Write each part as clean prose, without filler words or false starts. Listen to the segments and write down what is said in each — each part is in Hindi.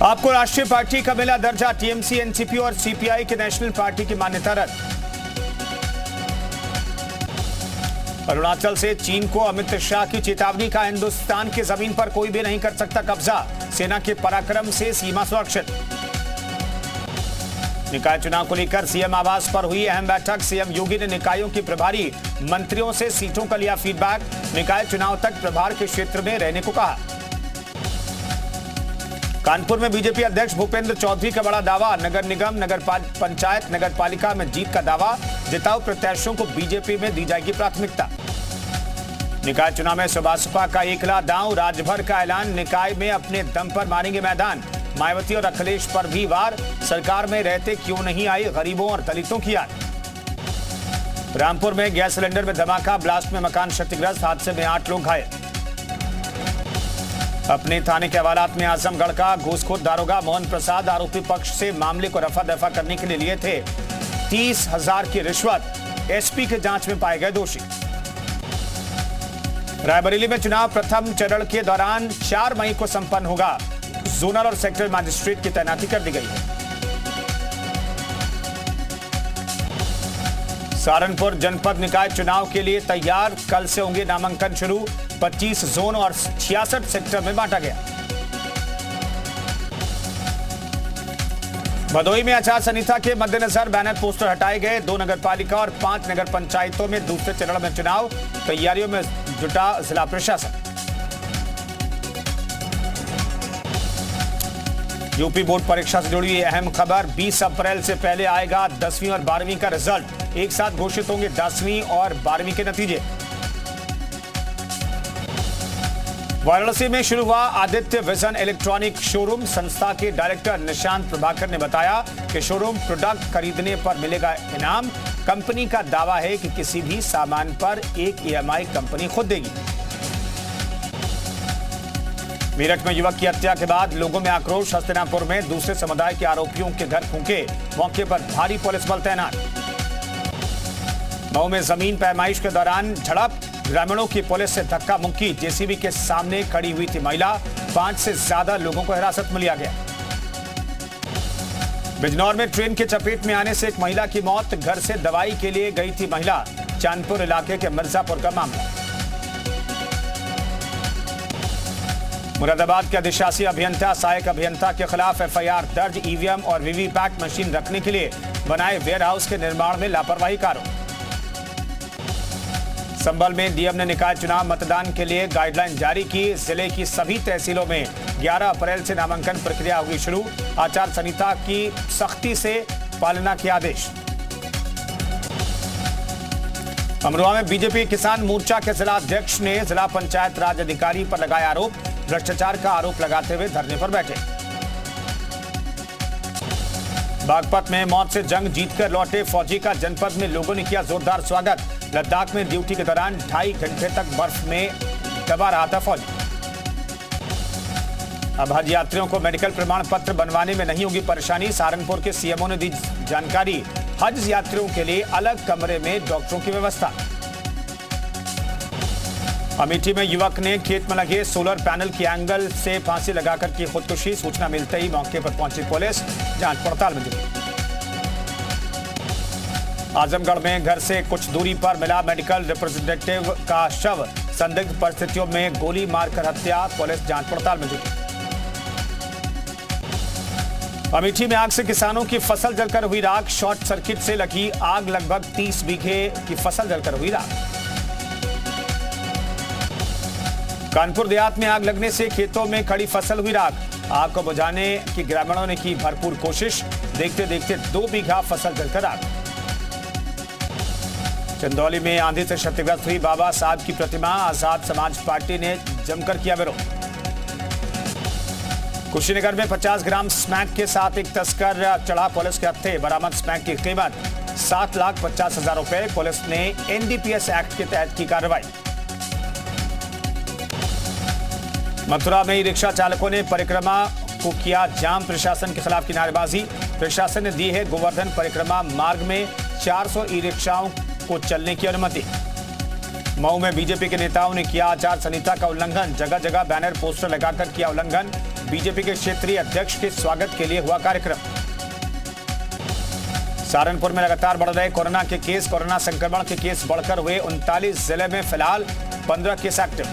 आपको राष्ट्रीय पार्टी का मिला दर्जा, टीएमसी, एनसीपी और सीपीआई के नेशनल पार्टी की मान्यता रद्द। अरुणाचल से चीन को अमित शाह की चेतावनी का, हिंदुस्तान की जमीन पर कोई भी नहीं कर सकता कब्जा, सेना के पराक्रम से सीमा सुरक्षित। निकाय चुनाव को लेकर सीएम आवास पर हुई अहम बैठक, सीएम योगी ने निकायों के प्रभारी मंत्रियों से सीटों का लिया फीडबैक, निकाय चुनाव तक प्रभार के क्षेत्र में रहने को कहा। कानपुर में बीजेपी अध्यक्ष भूपेंद्र चौधरी का बड़ा दावा, नगर निगम, नगर पंचायत, नगर पालिका में जीत का दावा, जिताऊ प्रत्याशियों को बीजेपी में दी जाएगी प्राथमिकता। निकाय चुनाव में सुबह का एकला दांव, राजभर का ऐलान, निकाय में अपने दम पर मारेंगे मैदान, मायावती और अखिलेश पर भी वार, सरकार में रहते क्यों नहीं आई गरीबों और दलितों की याद। रामपुर में गैस सिलेंडर में धमाका, ब्लास्ट में मकान क्षतिग्रस्त, हादसे में 8 लोग घायल। अपने थाने के हवालात में आजमगढ़ का घूसखोर दारोगा मोहन प्रसाद आरोपी पक्ष से मामले को रफा दफा करने के लिए लिए थे 30,000 की रिश्वत, एसपी के जांच में पाए गए दोषी। रायबरेली में चुनाव प्रथम चरण के दौरान 4 मई को संपन्न होगा, जोनल और सेक्टर मजिस्ट्रेट की तैनाती कर दी गई है। सहारनपुर जनपद निकाय चुनाव के लिए तैयार, कल से होंगे नामांकन शुरू, 25 जोन और 66 सेक्टर में बांटा गया। भदोही में आचार संहिता के मद्देनजर बैनर पोस्टर हटाए गए, 2 नगरपालिका और 5 नगर पंचायतों में दूसरे चरण में चुनाव, तैयारियों में जुटा जिला प्रशासन। यूपी बोर्ड परीक्षा से जुड़ी अहम खबर, 20 अप्रैल से पहले आएगा 10वीं और 12वीं का रिजल्ट, एक साथ घोषित होंगे 10वीं और 12वीं के नतीजे। वाराणसी में शुरू हुआ आदित्य विजन इलेक्ट्रॉनिक शोरूम, संस्था के डायरेक्टर निशांत प्रभाकर ने बताया कि शोरूम प्रोडक्ट खरीदने पर मिलेगा इनाम, कंपनी का दावा है कि किसी भी सामान पर एक ईएमआई कंपनी खुद देगी। मेरठ में युवक की हत्या के बाद लोगों में आक्रोश, हस्तिनापुर में दूसरे समुदाय के आरोपियों के घर फूंके, मौके पर भारी पुलिस बल तैनात। मऊ में जमीन पैमाइश के दौरान झड़प, ग्रामीणों की पुलिस से धक्का मुक्की, जेसीबी के सामने खड़ी हुई थी महिला, 5 से ज्यादा लोगों को हिरासत में लिया गया। बिजनौर में ट्रेन के चपेट में आने से एक महिला की मौत, घर से दवाई के लिए गई थी महिला, चांदपुर इलाके के मिर्जापुर का मामला। मुरादाबाद के अधिशासी अभियंता, सहायक अभियंता के खिलाफ एफआईआर दर्ज, ईवीएम और वीवीपैट मशीन रखने के लिए बनाए वेयरहाउस के निर्माण में लापरवाही का आरोप। संभल में डीएम ने निकाय चुनाव मतदान के लिए गाइडलाइन जारी की, जिले की सभी तहसीलों में 11 अप्रैल से नामांकन प्रक्रिया हुई शुरू, आचार संहिता की सख्ती से पालना के आदेश। अमरोहा में बीजेपी किसान मोर्चा के जिला अध्यक्ष ने जिला पंचायत राज अधिकारी पर लगाया आरोप, भ्रष्टाचार का आरोप लगाते हुए धरने पर बैठे। बागपत में मौत से जंग जीतकर लौटे फौजी का जनपद में लोगों ने किया जोरदार स्वागत, लद्दाख में ड्यूटी के दौरान 2.5 घंटे तक बर्फ में दबा रहा था फौजी। अब हज यात्रियों को मेडिकल प्रमाण पत्र बनवाने में नहीं होगी परेशानी, सहारनपुर के सीएमओ ने दी जानकारी, हज यात्रियों के लिए अलग कमरे में डॉक्टरों की व्यवस्था। अमेठी में युवक ने खेत में लगे सोलर पैनल की एंगल से फांसी लगाकर की खुदकुशी, सूचना मिलते ही मौके पर पहुंची पुलिस, जांच पड़ताल में जुटी। आजमगढ़ में घर से कुछ दूरी पर मिला मेडिकल रिप्रेजेंटेटिव का शव, संदिग्ध परिस्थितियों में गोली मारकर हत्या, पुलिस जांच पड़ताल में जुटी। अमेठी में आग से किसानों की फसल जलकर हुई राख, शॉर्ट सर्किट से लगी आग, लगभग 30 बीघे की फसल जलकर हुई राख। कानपुर देहात में आग लगने से खेतों में खड़ी फसल हुई राख, आग को बुझाने की ग्रामीणों ने की भरपूर कोशिश, देखते देखते 2 बीघा फसल जलकर राख। चंदौली में आंधी से क्षतिग्रस्त हुई बाबा साहब की प्रतिमा, आजाद समाज पार्टी ने जमकर किया विरोध। कुशीनगर में 50 ग्राम स्मैक के साथ एक तस्कर चढ़ा पुलिस के हत्थे, बरामद स्मैक की कीमत 7,50,000 रुपए, पुलिस ने एनडीपीएस एक्ट के तहत की कार्रवाई। मथुरा में ई रिक्शा चालकों ने परिक्रमा को किया जाम, प्रशासन के खिलाफ की नारेबाजी, प्रशासन ने दी है गोवर्धन परिक्रमा मार्ग में 400 ई रिक्शाओं को चलने की अनुमति। मऊ में बीजेपी के नेताओं ने किया आचार संहिता का उल्लंघन, जगह जगह बैनर पोस्टर लगाकर किया उल्लंघन, बीजेपी के क्षेत्रीय अध्यक्ष के स्वागत के लिए हुआ कार्यक्रम। सहारनपुर में लगातार बढ़ रहे कोरोना के केस। कोरोना संक्रमण के केस बढ़कर हुए 39 जिले में फिलहाल 15 केस एक्टिव।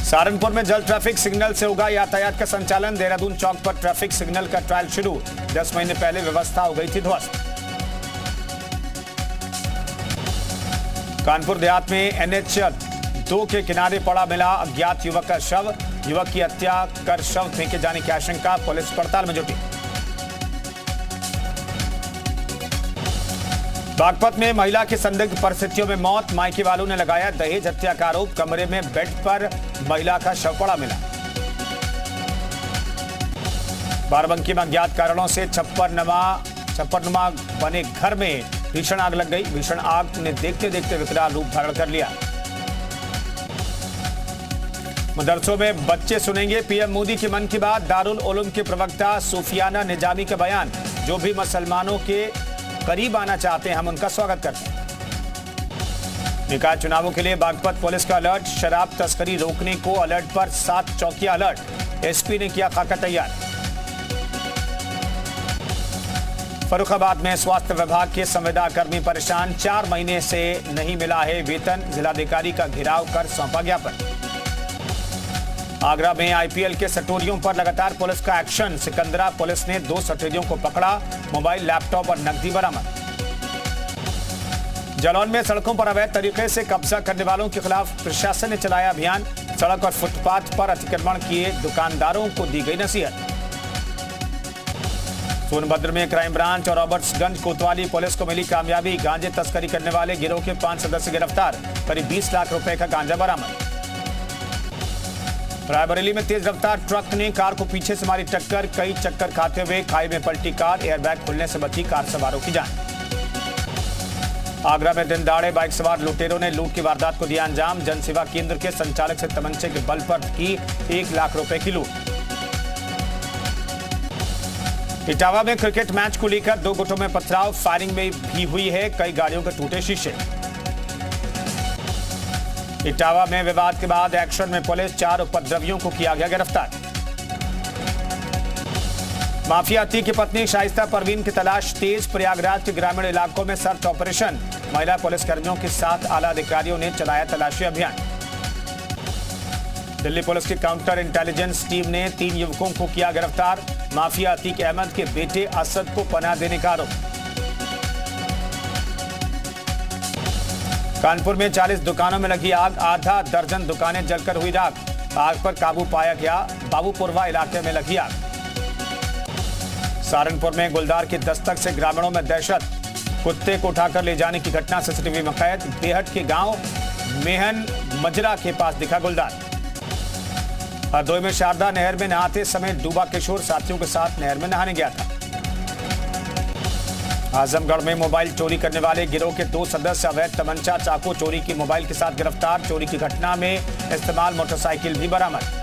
सहारनपुर में जल्द ट्रैफिक सिग्नल से होगा यातायात का संचालन। देहरादून चौक पर ट्रैफिक सिग्नल का ट्रायल शुरू। 10 महीने पहले व्यवस्था हो गई थी ध्वस्त। कानपुर देहात में NH-2 के किनारे पड़ा मिला अज्ञात युवक का शव। युवक की हत्या कर शव फेंके जाने की आशंका। पुलिस पड़ताल में जुटी। बागपत में महिला की संदिग्ध परिस्थितियों में मौत। मायके वालों ने लगाया दहेज हत्या का आरोप। कमरे में बेड पर महिला का शव पड़ा मिला। बाराबंकी में अज्ञात कारणों से छप्परनुमा बने घर में भीषण आग लग गई। भीषण आग ने देखते देखते विकराल रूप धारण कर लिया। मदरसों में बच्चे सुनेंगे पीएम मोदी की मन की बात। दारुल उलूम के प्रवक्ता सूफियाना निजामी का बयान। जो भी मुसलमानों के करीब आना चाहते हैं हम उनका स्वागत करते हैं। निकाय चुनावों के लिए बागपत पुलिस का अलर्ट। शराब तस्करी रोकने को अलर्ट पर 7 चौकिया अलर्ट। एसपी ने किया खाका तैयार। फर्रुखाबाद में स्वास्थ्य विभाग के संविदा कर्मी परेशान। 4 महीने से नहीं मिला है वेतन। जिलाधिकारी का घेराव कर सौंपा ज्ञापन। आगरा में आईपीएल के सटोरियों पर लगातार पुलिस का एक्शन। सिकंदरा पुलिस ने 2 सटोरियों को पकड़ा। मोबाइल, लैपटॉप और नकदी बरामद। जालौन में सड़कों पर अवैध तरीके से कब्जा करने वालों के खिलाफ प्रशासन ने चलाया अभियान। सड़क और फुटपाथ पर अतिक्रमण किए दुकानदारों को दी गई नसीहत। सोनभद्र में क्राइम ब्रांच और रॉबर्ट्सगंज कोतवाली पुलिस को मिली कामयाबी। गांजे तस्करी करने वाले गिरोह के 5 सदस्य गिरफ्तार। करीब 20 लाख रुपए का गांजा बरामद। रायबरेली में तेज रफ्तार ट्रक ने कार को पीछे से मारी टक्कर। कई चक्कर खाते हुए खाई में पलटी कार। एयरबैग खुलने से बची कार सवारों की जान। आगरा में दिन दहाड़े बाइक सवार लुटेरों ने लूट की वारदात को दिया अंजाम। जनसेवा केंद्र के संचालक से तमंचे के बल पर की 1 लाख रुपए की लूट। इटावा में क्रिकेट मैच को लेकर 2 गुटों में पथराव। फायरिंग में भी हुई है। कई गाड़ियों के टूटे शीशे। इटावा में विवाद के बाद एक्शन में पुलिस। 4 उपद्रवियों को किया गया गिरफ्तार। माफिया अतीक की पत्नी शाइस्ता परवीन की तलाश तेज। प्रयागराज के ग्रामीण इलाकों में सर्च ऑपरेशन। महिला पुलिसकर्मियों के साथ आला अधिकारियों ने चलाया तलाशी अभियान। दिल्ली पुलिस की काउंटर इंटेलिजेंस टीम ने 3 युवकों को किया गिरफ्तार। माफिया अतीक अहमद के बेटे असद को पनाह देने का आरोप। कानपुर में 40 दुकानों में लगी आग। आधा दर्जन दुकानें जलकर हुई राख। आग पर काबू पाया गया। बाबूपुरवा इलाके में लगी आग। सहारनपुर में गुलदार की दस्तक से ग्रामीणों में दहशत। कुत्ते को उठाकर ले जाने की घटना सीसीटीवी में कैद। बेहट के गांव मेहन मजरा के पास दिखा गुलदार। हरदोई में शारदा नहर में नहाते समय डूबा किशोर साथियों के साथ नहर में नहाने गया था। आजमगढ़ में मोबाइल चोरी करने वाले गिरोह के 2 सदस्य अवैध तमंचा चाकू चोरी की मोबाइल के साथ गिरफ्तार। चोरी की घटना में इस्तेमाल मोटरसाइकिल भी बरामद।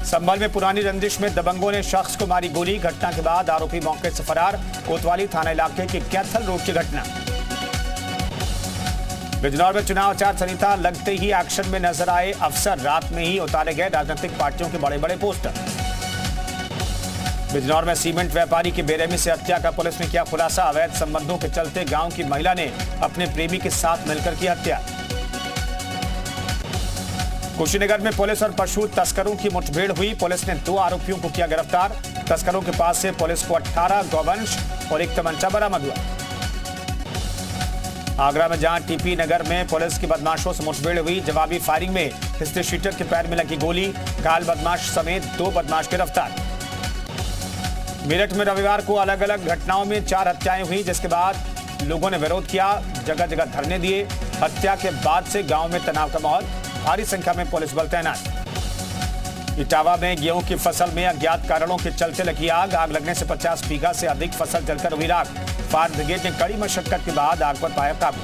संभल में पुरानी रंजिश में दबंगों ने शख्स को मारी गोली। घटना के बाद आरोपी मौके से फरार। कोतवाली थाना इलाके के कैथल रोड की घटना। बिजनौर में चुनाव आचार संहिता लगते ही एक्शन में नजर आए अफसर। रात में ही उतारे गए राजनीतिक पार्टियों के बड़े बड़े पोस्टर। बिजनौर में सीमेंट व्यापारी की बेरहमी से हत्या का पुलिस ने किया खुलासा। अवैध संबंधों के चलते गांव की महिला ने अपने प्रेमी के साथ मिलकर की हत्या। कुशीनगर में पुलिस और पशु तस्करों की मुठभेड़ हुई। पुलिस ने 2 आरोपियों को किया गिरफ्तार। तस्करों के पास से पुलिस को 18 गौवंश और 1 तमंचा बरामद हुआ। आगरा में जहां टीपी नगर में पुलिस की बदमाशों से मुठभेड़ हुई। जवाबी फायरिंग में हिस्ट्री शीटर के पैर में लगी गोली। घायल बदमाश समेत 2 बदमाश गिरफ्तार। मेरठ में रविवार को अलग अलग घटनाओं में 4 हत्याएं हुई, जिसके बाद लोगों ने विरोध किया। जगह जगह धरने दिए। हत्या के बाद से गांव में तनाव का माहौल। भारी संख्या में पुलिस बल तैनात। इटावा में गेहूं की फसल में अज्ञात कारणों के चलते लगी आग। आग लगने से 50 बीघा से अधिक फसल जलकर हुई राख। फायर ब्रिगेड ने कड़ी मशक्कत के बाद आग पर पाया काबू।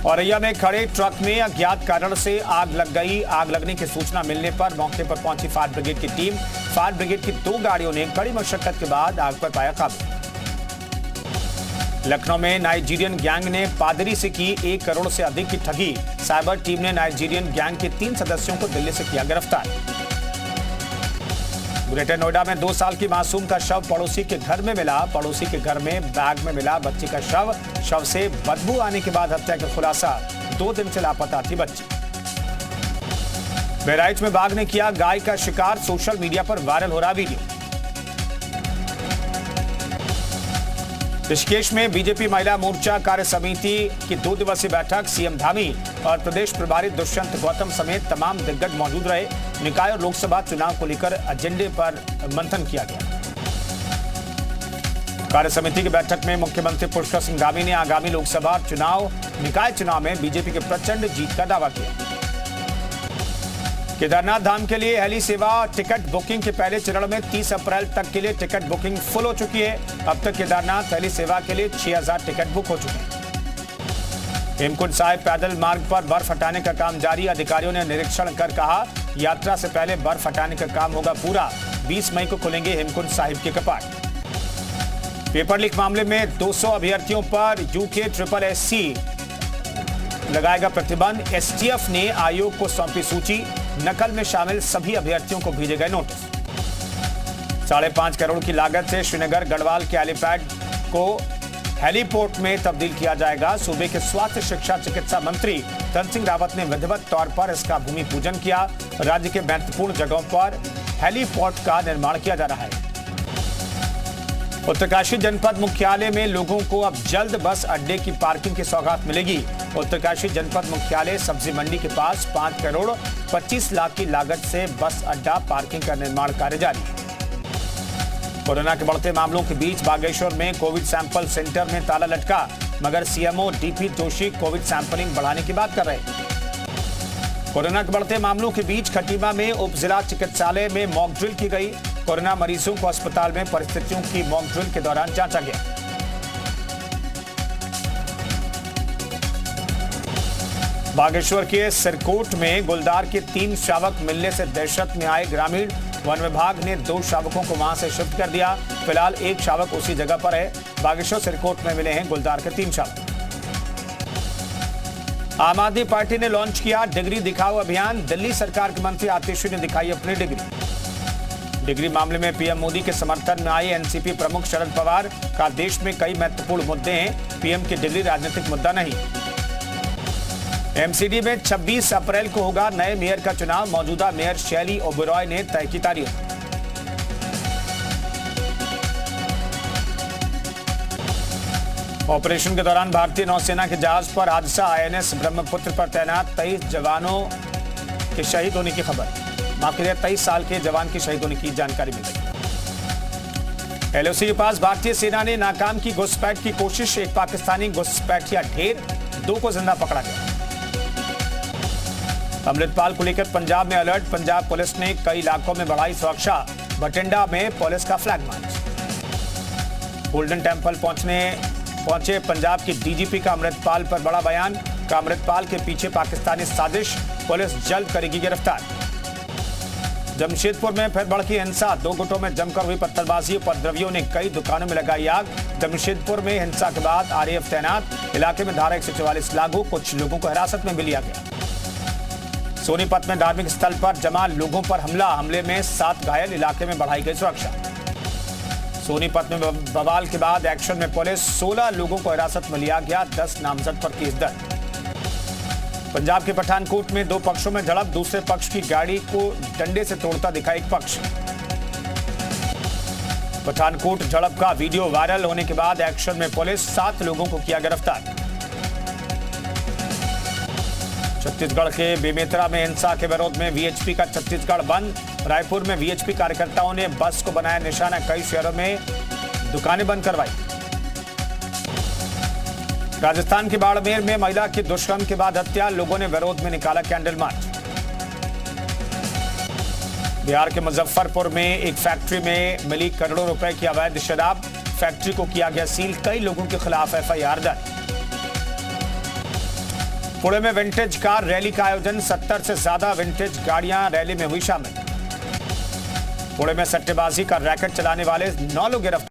औरैया में खड़े ट्रक में अज्ञात कारण से आग लग गई। आग लगने की सूचना मिलने पर मौके पर पहुंची फायर ब्रिगेड की टीम। फायर ब्रिगेड की 2 गाड़ियों ने कड़ी मशक्कत के बाद आग पर पाया काबू। लखनऊ में नाइजीरियन गैंग ने पादरी से की 1 करोड़ से अधिक की ठगी। साइबर टीम ने नाइजीरियन गैंग के 3 सदस्यों को दिल्ली से किया गिरफ्तार। ग्रेटर नोएडा में 2 साल की मासूम का शव पड़ोसी के घर में मिला। पड़ोसी के घर में बैग में मिला बच्ची का शव से बदबू आने के बाद हत्या का खुलासा। 2 दिन से लापता थी बच्ची। बहराइच में बाघ ने किया गाय का शिकार। सोशल मीडिया पर वायरल हो रहा वीडियो। ऋषिकेश में बीजेपी महिला मोर्चा कार्य समिति की 2 दिवसीय बैठक। सीएम धामी और प्रदेश प्रभारी दुष्यंत गौतम समेत तमाम दिग्गज मौजूद रहे। निकाय और लोकसभा चुनाव को लेकर एजेंडे पर मंथन किया गया। कार्य समिति की बैठक में मुख्यमंत्री पुष्कर सिंह धामी ने आगामी लोकसभा चुनाव निकाय चुनाव में बीजेपी के प्रचंड जीत का दावा किया। केदारनाथ धाम के लिए हेली सेवा टिकट बुकिंग के पहले चरण में 30 अप्रैल तक के लिए टिकट बुकिंग फुल हो चुकी है। अब तक केदारनाथ हेली सेवा के लिए 6000 टिकट बुक हो चुके हैं। हेमकुंड साहिब पैदल मार्ग पर बर्फ हटाने का काम जारी। अधिकारियों ने निरीक्षण कर कहा, यात्रा से पहले बर्फ हटाने का काम होगा पूरा। 20 मई को खुलेंगे हेमकुंड साहिब के कपाट। पेपर लीक मामले में 200 अभ्यर्थियों पर यूके SSSC लगाएगा प्रतिबंध। एसटीएफ ने आयोग को सौंपी सूची। नकल में शामिल सभी अभ्यर्थियों को भेजे गए नोटिस। 5.5 करोड़ की लागत से श्रीनगर गढ़वाल के हेलीपैड को हेलीपोर्ट में तब्दील किया जाएगा। सूबे के स्वास्थ्य शिक्षा चिकित्सा मंत्री धन सिंह रावत ने विधिवत तौर पर इसका भूमि पूजन किया। राज्य के महत्वपूर्ण जगहों पर हेलीपोर्ट का निर्माण किया जा रहा है। उत्तरकाशी जनपद मुख्यालय में लोगों को अब जल्द बस अड्डे की पार्किंग की सौगात मिलेगी। उत्तरकाशी जनपद मुख्यालय सब्जी मंडी के पास 5 करोड़ 25 लाख की लागत से बस अड्डा पार्किंग का निर्माण कार्य जारी है। कोरोना के बढ़ते मामलों के बीच बागेश्वर में कोविड सैंपल सेंटर में ताला लटका, मगर CMO DP Joshi Covid sampling बढ़ाने की बात कर रहे हैं। कोरोना के बढ़ते मामलों के बीच खटीमा में उप जिला चिकित्सालय में मॉक ड्रिल की गई। कोरोना मरीजों को अस्पताल में परिस्थितियों की मॉक ड्रिल के दौरान जांचा गया। बागेश्वर के सिरकोट में गुलदार के 3 शावक मिलने से दहशत में आए ग्रामीण। वन विभाग ने 2 शावकों को वहां से शिफ्ट कर दिया। फिलहाल 1 शावक उसी जगह पर है। बागेश्वर सिरकोट में मिले हैं गुलदार के 3 शावक। आम आदमी पार्टी ने लॉन्च किया डिग्री दिखाओ अभियान। दिल्ली सरकार के मंत्री आतिशी ने दिखाई अपनी डिग्री मामले में पीएम मोदी के समर्थन में आए एनसीपी प्रमुख शरद पवार का देश में कई महत्वपूर्ण मुद्दे हैं, पीएम की डिग्री राजनीतिक मुद्दा नहीं। एमसीडी में 26 अप्रैल को होगा नए मेयर का चुनाव। मौजूदा मेयर शैली ओबेरॉय ने तय की तारीख। ऑपरेशन के दौरान भारतीय नौसेना के जहाज पर हादसा। आईएनएस ब्रह्मपुत्र पर तैनात 23 जवानों के शहीद होने की खबर। माफ करिए, 23 साल के जवान की शहीद होने की जानकारी मिल रही। एलओसी के पास भारतीय सेना ने नाकाम की घुसपैठ की कोशिश। एक पाकिस्तानी घुसपैठिया ढेर, 2 को जिंदा पकड़ा गया। अमृतपाल को लेकर पंजाब में अलर्ट। पंजाब पुलिस ने कई इलाकों में बढ़ाई सुरक्षा। बठिंडा में पुलिस का फ्लैग मार्च। गोल्डन टेंपल पहुंचे पंजाब की डीजीपी का अमृतपाल पर बड़ा बयान। का अमृतपाल के पीछे पाकिस्तानी साजिश, पुलिस जल्द करेगी गिरफ्तार। जमशेदपुर में फिर भड़की हिंसा। 2 गुटों में जमकर हुई पत्थरबाजी। उपद्रवियों ने कई दुकानों में लगाई आग। जमशेदपुर में हिंसा के बाद आरएएफ तैनात। इलाके में धारा 144 लागू। कुछ लोगों को हिरासत में भी लिया गया। सोनीपत में धार्मिक स्थल पर जमा लोगों पर हमले में 7 घायल। इलाके में बढ़ाई गई सुरक्षा। सोनीपत में बवाल के बाद एक्शन में पुलिस। 16 लोगों को हिरासत में लिया गया। 10 नामजद पर केस दर्ज। पंजाब के पठानकोट में 2 पक्षों में झड़प। दूसरे पक्ष की गाड़ी को डंडे से तोड़ता दिखा एक पक्ष। पठानकोट झड़प का वीडियो वायरल होने के बाद एक्शन में पुलिस। 7 लोगों को किया गिरफ्तार। छत्तीसगढ़ के बेमेतरा में हिंसा के विरोध में वीएचपी का छत्तीसगढ़ बंद। रायपुर में वीएचपी कार्यकर्ताओं ने बस को बनाया निशाना। कई शहरों में दुकानें बंद करवाई। राजस्थान के बाड़मेर में महिला की दुष्कर्म के बाद हत्या। लोगों ने विरोध में निकाला कैंडल मार्च। बिहार के मुजफ्फरपुर में एक फैक्ट्री में मिली करोड़ों रुपए की अवैध शराब। फैक्ट्री को किया गया सील। कई लोगों के खिलाफ एफआईआर दर्ज। पुणे में विंटेज कार रैली का आयोजन। 70 से ज्यादा विंटेज गाड़ियां रैली में हुई शामिल। पुणे में सट्टेबाजी का रैकेट चलाने वाले 9 लोग गिरफ्तार।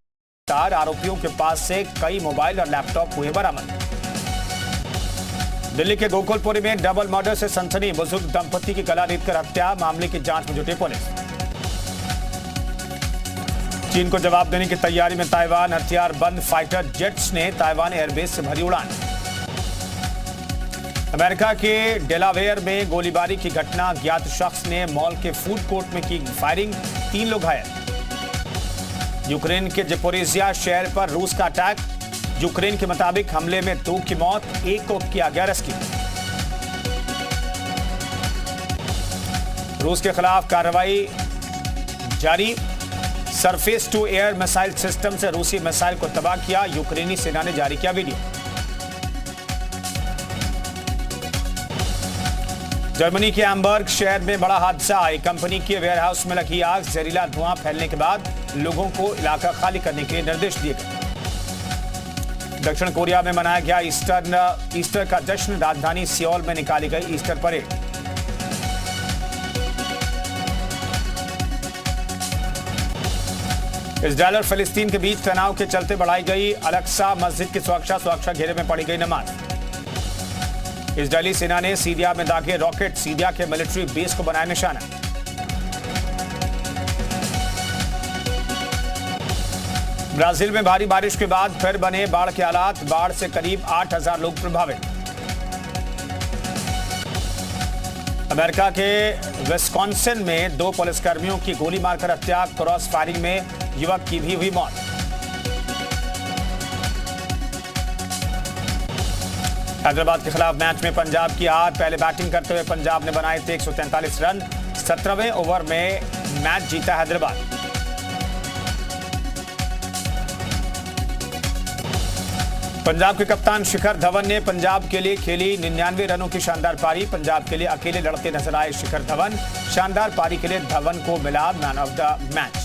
आरोपियों के पास से कई मोबाइल और लैपटॉप हुए बरामद। दिल्ली के गोकुलपुरी में डबल मर्डर से सनसनी, बुजुर्ग दंपति की गला रेतकर हत्या, मामले की जांच में जुटी पुलिस। चीन को जवाब देने की तैयारी में ताइवान, हथियार बंद फाइटर जेट्स ने ताइवान एयरबेस से भरी उड़ान। अमेरिका के डेलावेयर में गोलीबारी की घटना, अज्ञात शख्स ने मॉल के फूड कोर्ट में की फायरिंग, 3 लोग घायल। यूक्रेन के ज़पोरिज़िया शहर पर रूस का अटैक, यूक्रेन के मुताबिक हमले में 2 की मौत, 1 को किया गया रेस्क्यू। रूस के खिलाफ कार्रवाई जारी, surface to air missile system से रूसी मिसाइल को तबाह किया, यूक्रेनी सेना ने जारी किया वीडियो। जर्मनी के हैम्बर्ग शहर में बड़ा हादसा, एक कंपनी के वेयरहाउस में लगी आग, जहरीला धुआं फैलने के बाद लोगों को इलाका खाली करने के निर्देश दिए गए। दक्षिण कोरिया में मनाया गया ईस्टर का जश्न, राजधानी सियोल में निकाली गई ईस्टर परेड। इजराइल और फिलिस्तीन के बीच तनाव के चलते बढ़ाई गई अल-अक्सा मस्जिद की सुरक्षा घेरे में पड़ी गई नमाज। इजरायली सेना ने सीरिया में दागे रॉकेट, सीरिया के मिलिट्री बेस को बनाया निशाना। ब्राजील में भारी बारिश के बाद फिर बने बाढ़ के हालात, बाढ़ से करीब 8,000 लोग प्रभावित। अमेरिका के विस्कॉन्सिन में 2 पुलिसकर्मियों की गोली मारकर हत्या, क्रॉस फायरिंग में युवक की भी हुई मौत। हैदराबाद के खिलाफ मैच में पंजाब की हार, पहले बैटिंग करते हुए पंजाब ने बनाए थे 143 रन, 17वें ओवर में मैच जीता हैदराबाद। पंजाब के कप्तान शिखर धवन ने पंजाब के लिए खेली 99 रनों की शानदार पारी, पंजाब के लिए अकेले लड़ते नजर आए शिखर धवन, शानदार पारी के लिए धवन को मिला मैन ऑफ द मैच।